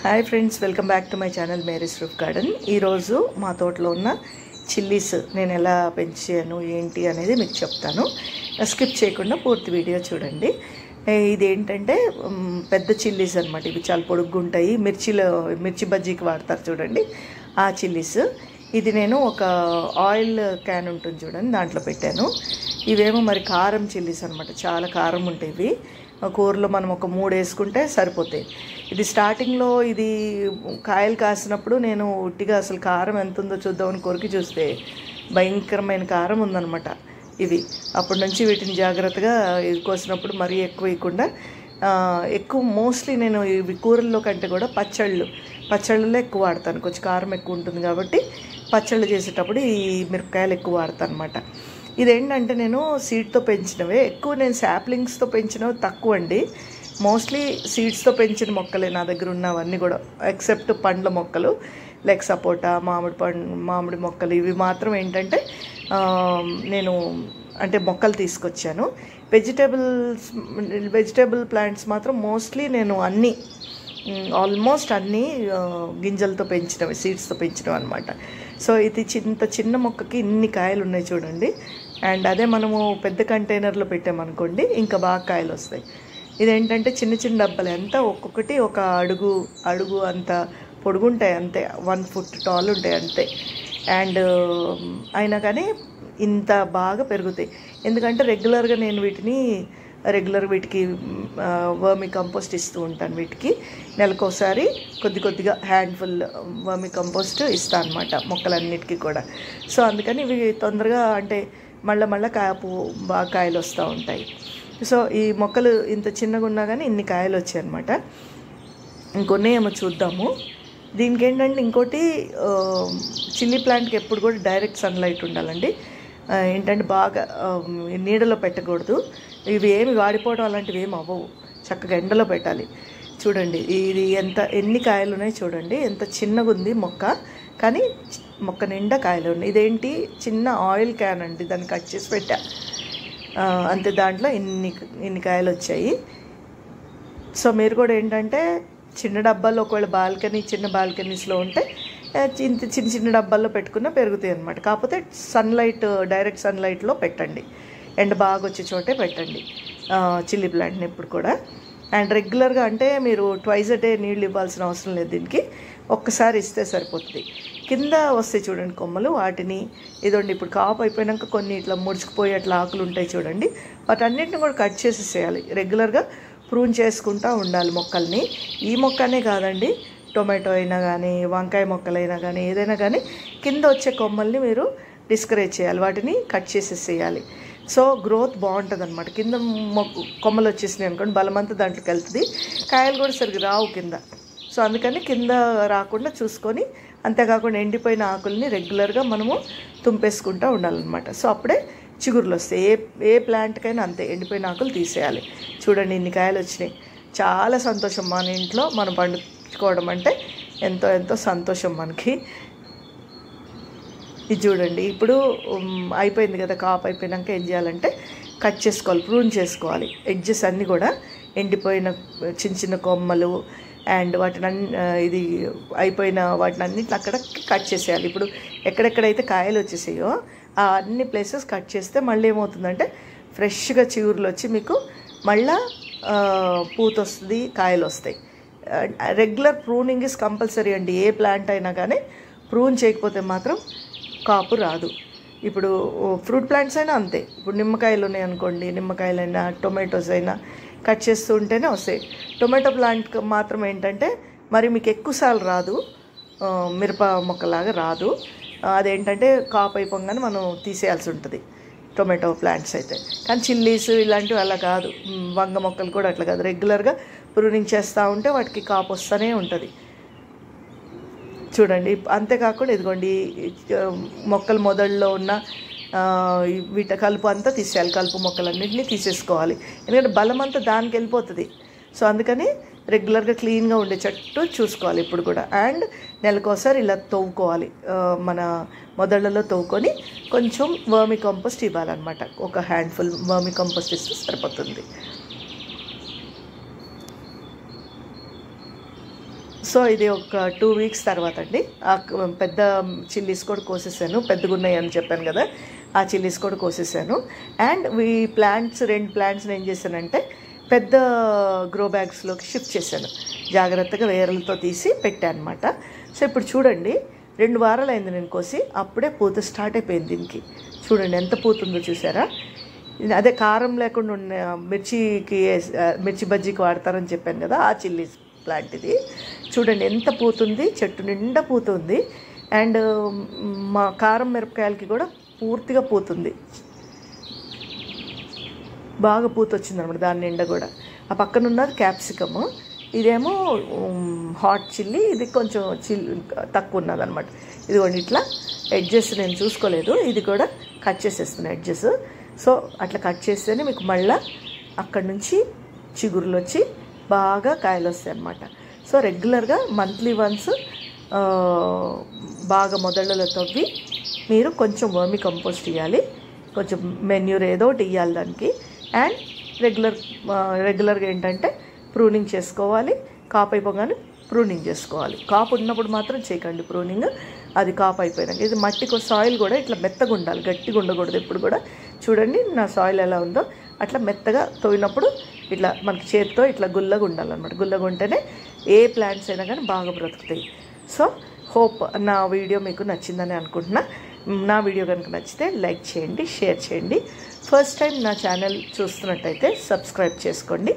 Hi friends, welcome back to my channel Mary's roof garden. ఈరోజు మా తోటలో ఉన్న చిల్లీస్ నేను ఎలా పెంచాను ఏంటి అనేది మీకు చెప్తాను. స్కిప్ చేయకుండా పూర్తి వీడియో చూడండి. ఇదేంటంటే పెద్ద చిల్లీస్ అనమాట. ఇవి చాలా పొడుగ్గా ఉంటాయి. మిర్చి బజ్జీకి వాడతారు చూడండి, ఆ చిల్లీస్. ఇది నేను ఒక ఆయిల్ క్యాన్ ఉంటుంది చూడండి, దాంట్లో పెట్టాను. ఇవేమో మరి కారం చిల్లీస్ అనమాట, చాలా కారం ఉంటాయి. ఇవి కూరలో మనం ఒక 3 వేసుకుంటే సరిపోతాయి. ఇది స్టార్టింగ్లో ఇది కాయలు కాసినప్పుడు నేను ఉట్టిగా అసలు కారం ఎంత ఉందో చూద్దామని కొరికి చూస్తే భయంకరమైన కారం ఉందన్నమాట ఇవి. అప్పటి నుంచి వీటిని జాగ్రత్తగా కోసినప్పుడు మరీ ఎక్కువ వేయకుండా, ఎక్కువ మోస్ట్లీ నేను ఇవి కూరల్లో కంటే కూడా పచ్చళ్ళలో ఎక్కువ వాడతాను. కొంచెం కారం ఎక్కువ ఉంటుంది కాబట్టి పచ్చళ్ళు చేసేటప్పుడు ఈ మిరపకాయలు ఎక్కువ వాడతాను అనమాట. ఇదేంటంటే నేను సీడ్తో పెంచినవే ఎక్కువ, నేను శాప్లింగ్స్తో పెంచినవి తక్కువ అండి. మోస్ట్లీ సీడ్స్తో పెంచిన మొక్కలే నా దగ్గర ఉన్నవన్నీ కూడా, ఎక్సెప్ట్ పండ్ల మొక్కలు లైక్ సపోటా, మామిడి మొక్కలు. ఇవి మాత్రం ఏంటంటే నేను అంటే మొక్కలు తీసుకొచ్చాను. వెజిటేబుల్ ప్లాంట్స్ మాత్రం మోస్ట్లీ నేను ఆల్మోస్ట్ అన్నీ గింజలతో పెంచినవి, సీడ్స్తో పెంచినవి అనమాట. సో ఇది చిన్న మొక్కకి ఇన్ని కాయలు ఉన్నాయి చూడండి. అండ్ అదే మనము పెద్ద కంటైనర్లో పెట్టామనుకోండి ఇంకా బాగా కాయలు వస్తాయి. ఇదేంటంటే చిన్న డబ్బాలు, ఎంత ఒక్కొక్కటి ఒక అడుగు అంత పొడుగుంటాయి, అంతే 1 foot టాల్ ఉంటాయి అంతే. అండ్ అయినా కానీ ఇంత బాగా పెరుగుతాయి. ఎందుకంటే రెగ్యులర్గా నేను వీటికి వర్మి కంపోస్ట్ ఇస్తూ ఉంటాను. వీటికి నెలకోసారి కొద్దిగా హ్యాండ్ఫుల్ వర్మి కంపోస్ట్ ఇస్తాను అనమాట మొక్కలన్నిటికీ కూడా. సో అందుకని ఇవి తొందరగా అంటే మళ్ళీ బాగా కాయలు వస్తూ ఉంటాయి. సో ఈ మొక్కలు ఇంత చిన్నగా ఉన్నా కానీ ఇన్ని కాయలు వచ్చాయి అనమాట. ఇంకొన్ని ఏమో చూద్దాము. దీనికి ఏంటంటే ఇంకోటి, చిల్లీ ప్లాంట్కి ఎప్పుడు కూడా డైరెక్ట్ సన్లైట్ ఉండాలండి. ఏంటంటే బాగా నీడలో పెట్టకూడదు. ఇవి ఏమి వాడిపోవడం అలాంటివి ఏమి అవ్వవు, చక్కగా ఎండలో పెట్టాలి. చూడండి ఇది ఎన్ని కాయలు ఉన్నాయి చూడండి, ఎంత చిన్నగా ఉంది మొక్క, కానీ మొక్క నిండా కాయలు ఉన్నాయి. ఇదేంటి చిన్న ఆయిల్ క్యాన్ అండి, దాన్ని కట్ చేసి పెట్టా అంతే. దాంట్లో ఇన్ని కాయలు వచ్చాయి. సో మీరు కూడా ఏంటంటే చిన్న డబ్బాల్లో, ఒకవేళ చిన్న బాల్కనీస్లో ఉంటే చిన్న డబ్బాల్లో పెట్టుకున్న పెరుగుతాయి అన్నమాట. కాకపోతే డైరెక్ట్ సన్లైట్లో పెట్టండి, ఎండ బాగా వచ్చే చోటే పెట్టండి చిల్లీ ప్లాంట్ని ఎప్పుడు కూడా. అండ్ రెగ్యులర్గా అంటే మీరు ట్వైస్ a day నీళ్ళు ఇవ్వాల్సిన అవసరం లేదు. దీనికి ఒక్కసారి ఇస్తే సరిపోతుంది. కింద వస్తాయి చూడండి కొమ్మలు, వాటిని ఇదండి ఇప్పుడు కాపు అయిపోయాక కొన్ని ఇట్లా ముడుచుకుపోయి అట్లా ఆకులు ఉంటాయి చూడండి, వాటన్నిటిని కూడా కట్ చేసేసేయాలి. రెగ్యులర్గా ప్రూన్ చేసుకుంటూ ఉండాలి మొక్కల్ని. ఈ మొక్కనే కాదండి, టొమాటో అయినా కానీ, వంకాయ మొక్కలైనా కానీ, ఏదైనా కానీ కింద వచ్చే కొమ్మల్ని మీరు డిస్కరేజ్ చేయాలి, వాటిని కట్ చేసేసేయాలి. సో గ్రోత్ బాగుంటుంది అనమాట. కింద కొమ్మలు వచ్చేసినాయి అనుకోండి, బలమంతా దాంట్లోకి వెళ్తుంది, కాయలు కూడా సరిగ్గా రావు కింద. సో అందుకని కింద రాకుండా చూసుకొని, అంతేకాకుండా ఎండిపోయిన ఆకుల్ని రెగ్యులర్గా మనము తుంపేసుకుంటూ ఉండాలన్నమాట. సో అప్పుడే చిగురులు వస్తాయి. ఏ ప్లాంట్కైనా అంతే, ఎండిపోయిన ఆకులు తీసేయాలి. చూడండి ఇన్ని కాయలు వచ్చినాయి, చాలా సంతోషం. మన ఇంట్లో మనం పండించుకోవడం అంటే ఎంతో సంతోషం మనకి. ఇది చూడండి ఇప్పుడు అయిపోయింది కదా, కాపు అయిపోయాక ఏం చేయాలంటే కట్ చేసుకోవాలి, ప్రూన్ చేసుకోవాలి. ఎడ్జెస్ అన్నీ కూడా ఎండిపోయిన చిన్న కొమ్మలు అండ్ ఇది అయిపోయిన వాటిని అన్నింటిని అక్కడ కట్ చేసేయాలి. ఇప్పుడు ఎక్కడెక్కడైతే కాయలు వచ్చేసాయో ఆ అన్ని ప్లేసెస్ కట్ చేస్తే మళ్ళీ ఏమవుతుందంటే ఫ్రెష్గా చిగురులు వచ్చి మీకు మళ్ళా పూత వస్తుంది, కాయలు వస్తాయి. రెగ్యులర్ ప్రూనింగ్ ఇస్ కంపల్సరీ అండి. ఏ ప్లాంట్ అయినా కానీ ప్రూన్ చేయకపోతే మాత్రం కాపు రాదు. ఇప్పుడు ఫ్రూట్ ప్లాంట్స్ అయినా అంతే. ఇప్పుడు నిమ్మకాయలు ఉన్నాయి అనుకోండి, నిమ్మకాయలైనా టొమాటోస్ అయినా కట్ చేస్తూ ఉంటేనే వస్తాయి. టొమాటో ప్లాంట్ మాత్రం ఏంటంటే మరి మీకు ఎక్కువసార్లు రాదు, మిరప మొక్కలాగా రాదు. అదేంటంటే కాపు అయిపోగానే మనం తీసేయాల్సి ఉంటుంది టొమాటో ప్లాంట్స్ అయితే. కానీ చిల్లీస్ ఇలాంటివి అలా కాదు, వంగ మొక్కలు కూడా అట్లా కాదు. రెగ్యులర్గా ప్రూనింగ్ చేస్తూ ఉంటే వాటికి కాపు వస్తూనే ఉంటుంది. చూడండి అంతేకాకుండా ఇదిగోండి మొక్కల మొదల్లో ఉన్న కలుపు అంతా తీసేయాలి, కలుపు మొక్కలన్నింటినీ తీసేసుకోవాలి. ఎందుకంటే బలం అంతా దానికి వెళ్ళిపోతుంది. సో అందుకని రెగ్యులర్గా క్లీన్గా ఉండే చెట్టు చూసుకోవాలి ఇప్పుడు కూడా. అండ్ నెలకోసారి ఇలా తవ్వుకోవాలి, మన మొదళ్ళలో తవ్వుకొని కొంచెం వర్మి కంపోస్ట్ ఇవ్వాలన్నమాట. ఒక హ్యాండ్ఫుల్ వర్మి కంపోస్ట్ ఇస్తే సరిపోతుంది. సో ఇది ఒక 2 వీక్స్ తర్వాత అండి పెద్ద చిల్లీస్ కూడా కోసేసాను, పెద్దగా ఉన్నాయి అని చెప్పాను కదా, ఆ చిల్లీస్ కూడా కోసేసాను. అండ్ ఈ ప్లాంట్స్ 2 ప్లాంట్స్ని ఏం చేశానంటే పెద్ద గ్రో బ్యాగ్స్లోకి షిఫ్ట్ చేశాను, జాగ్రత్తగా వేర్లతో తీసి పెట్టాను అనమాట. సో ఇప్పుడు చూడండి 2 వారాలు అయింది నేను కోసి, అప్పుడే పూత స్టార్ట్ అయిపోయింది దీనికి. చూడండి ఎంత పూత ఉందో చూసారా. అదే కారం లేకుండా ఉన్న మిర్చి బజ్జీకి వాడతారని చెప్పాను కదా, ఆ చిల్లీస్ ప్లాంట్ ఇది. చూడండి ఎంత పూత ఉంది, చెట్టు నిండా పూత ఉంది. అండ్ మా కారం మిరపకాయలకి కూడా పూర్తిగా పూతుంది, బాగా పూత వచ్చింది అనమాట దాని నిండా కూడా. ఆ పక్కన ఉన్నది క్యాప్సికమ్, ఇదేమో హాట్ చిల్లీ, ఇది కొంచెం తక్కువ ఉన్నది అనమాట. ఇదిగోండి ఇట్లా ఎడ్జెస్ నేను చూసుకోలేదు, ఇది కూడా కట్ చేసేస్తున్నాను ఎడ్జెస్. సో అట్లా కట్ చేస్తేనే మీకు మళ్ళీ అక్కడి నుంచి చిగురులు వచ్చి బాగా కాయలు వస్తాయి అన్నమాట. సో రెగ్యులర్గా మంత్లీ వన్స్ బాగా మొదళ్ళలో తవ్వి మీరు కొంచెం వర్మి కంపోస్ట్ ఇవ్వాలి, కొంచెం మెన్యూర్ ఏదో ఒకటి ఇవ్వాలి దానికి. అండ్ రెగ్యులర్గా ఏంటంటే ప్రూనింగ్ చేసుకోవాలి, కాపు అయిపోగానే ప్రూనింగ్ చేసుకోవాలి. కాపు ఉన్నప్పుడు మాత్రం చేయకండి ప్రూనింగ్, అది కాపు అయిపోయినాక. ఇది మట్టికి సాయిల్ కూడా ఇట్లా మెత్తగా ఉండాలి, గట్టిగా ఉండకూడదు ఎప్పుడు కూడా. చూడండి నా సాయిల్ ఎలా ఉందో అట్లా మెత్తగా తవ్వినప్పుడు ఇట్లా మనకి చేతితో ఇట్లా గుల్లగా ఉండాలన్నమాట. గుల్లగా ఉంటేనే ఏ ప్లాంట్స్ అయినా కానీ బాగా బ్రతుకుతాయి. సో హోప్ నా వీడియో మీకు నచ్చిందని అనుకుంటున్నా. నా వీడియో కనుక నచ్చితే లైక్ చేయండి, షేర్ చేయండి. ఫస్ట్ టైం నా ఛానల్ చూస్తున్నట్టయితే సబ్స్క్రైబ్ చేసుకోండి.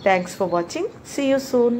Thanks for watching. See you soon.